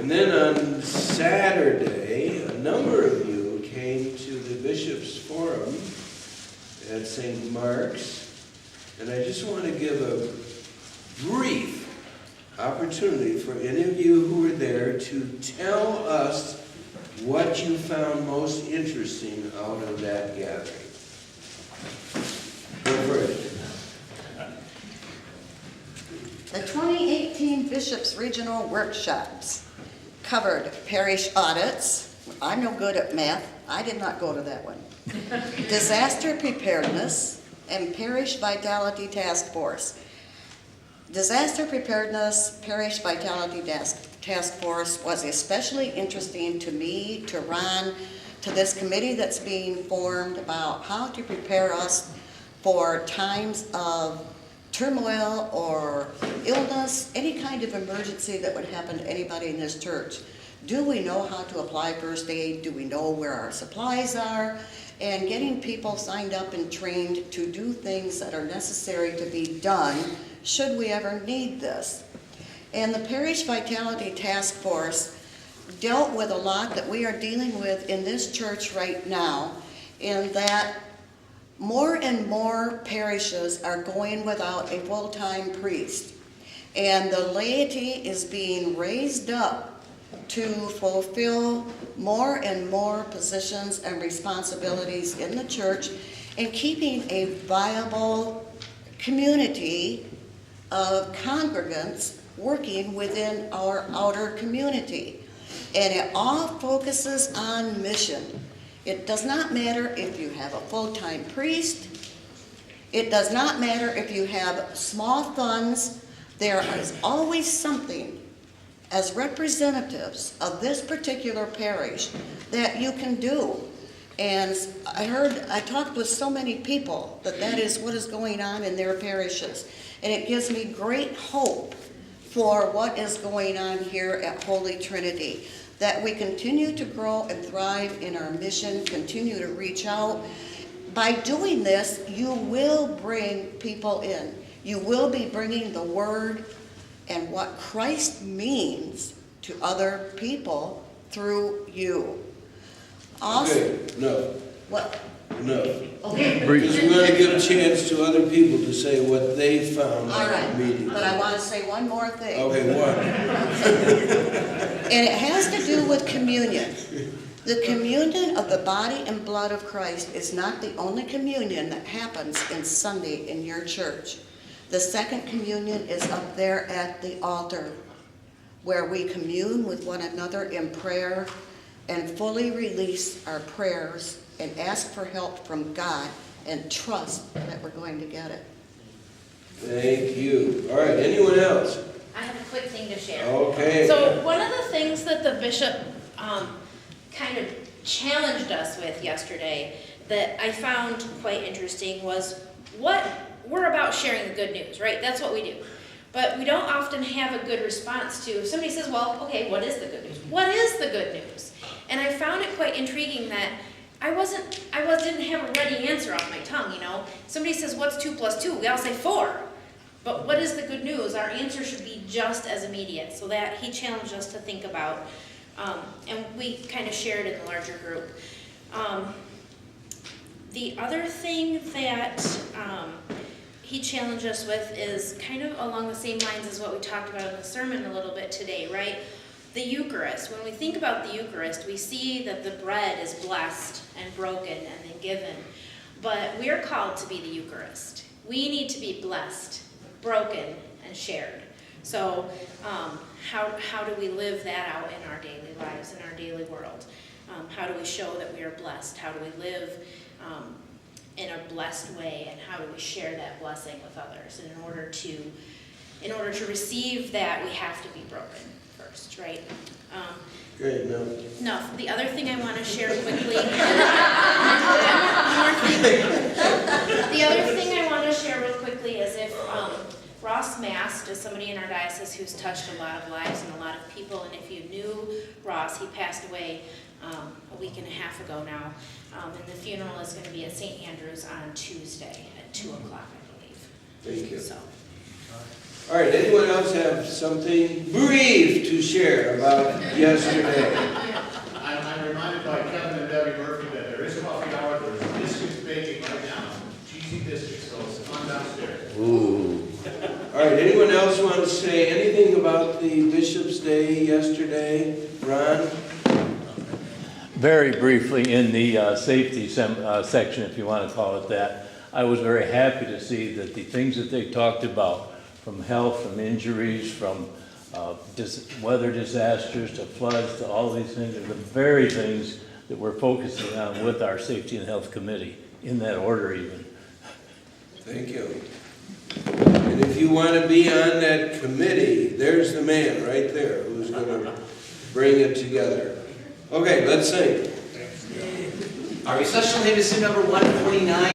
And then on Saturday, a number of you came to the Bishop's Forum at St. Mark's. And I just want to give a brief opportunity for any of you who were there to tell us what you found most interesting out of that gathering. Go first. The 2018 Bishops Regional Workshops covered parish audits. I'm no good at math. I did not go to that one. Disaster preparedness and parish vitality task force. Disaster preparedness parish vitality task force was especially interesting to me, to Ron, to this committee that's being formed about how to prepare us for times of turmoil or illness, any kind of emergency that would happen to anybody in this church. Do we know how to apply first aid? Do we know where our supplies are? And getting people signed up and trained to do things that are necessary to be done should we ever need this. And the Parish Vitality Task Force dealt with a lot that we are dealing with in this church right now, in that more and more parishes are going without a full-time priest. And the laity is being raised up to fulfill more and more positions and responsibilities in the church and keeping a viable community of congregants working within our outer community. And it all focuses on mission. It does not matter if you have a full-time priest. It does not matter if you have small funds. There is always something as representatives of this particular parish that you can do. And I talked with so many people that is what is going on in their parishes. And it gives me great hope for what is going on here at Holy Trinity, that we continue to grow and thrive in our mission, continue to reach out. By doing this, you will bring people in. You will be bringing the word and what Christ means to other people through you. Also, Okay, no, what? no. Okay. Because we're going to give a chance to other people to say what they found All at right, the meeting. but I want to say one more thing. Okay, what? And it has to do with communion. The communion of the body and blood of Christ is not the only communion that happens in Sunday in your church. The second communion is up there at the altar, where we commune with one another in prayer and fully release our prayers and ask for help from God and trust that we're going to get it. Thank you. All right, anyone else? I have a quick thing to share. Okay. So one of the things that the bishop kind of challenged us with yesterday that I found quite interesting was we're about sharing the good news, right? That's what we do. But we don't often have a good response to, if somebody says, well, okay, what is the good news? What is the good news? And I found it quite intriguing that I didn't have a ready answer off my tongue, you know? Somebody says, what's 2 + 2? We all say 4. But what is the good news? Our answer should be just as immediate. So that he challenged us to think about. And we kind of shared in the larger group. The other thing that he challenged us with is kind of along the same lines as what we talked about in the sermon a little bit today, right? The Eucharist. When we think about the Eucharist, we see that the bread is blessed and broken and then given. But we're called to be the Eucharist. We need to be blessed, broken, and shared. So how do we live that out in our daily lives, in our daily world? How do we show that we are blessed? How do we live in a blessed way, and how do we share that blessing with others? And in order to receive that, we have to be broken first, right? Great, no. No, the other thing I want to share quickly. The other thing I want to share real quickly is if Ross Mast is somebody in our diocese who's touched a lot of lives and a lot of people, and if you knew Ross, he passed away a week and a half ago now, and the funeral is going to be at St. Andrews on Tuesday at 2 o'clock, I believe. Thank you. So. All right, anyone else have something brief to share about yesterday? I'm reminded by Kevin and Debbie Murphy that there is coffee hour, there's biscuits baking right now, cheesy biscuits, so it's on downstairs. Ooh. All right, anyone else want to say anything about the Bishop's Day yesterday? Ron? Very briefly, in the safety section, if you want to call it that, I was very happy to see that the things that they talked about, from health, from injuries, from weather disasters to floods, to all these things, are the very things that we're focusing on with our Safety and Health Committee, in that order even. Thank you. And if you want to be on that committee, there's the man right there who's going to bring it together. Okay, let's sing. Our recessional hymn is hymn number 149.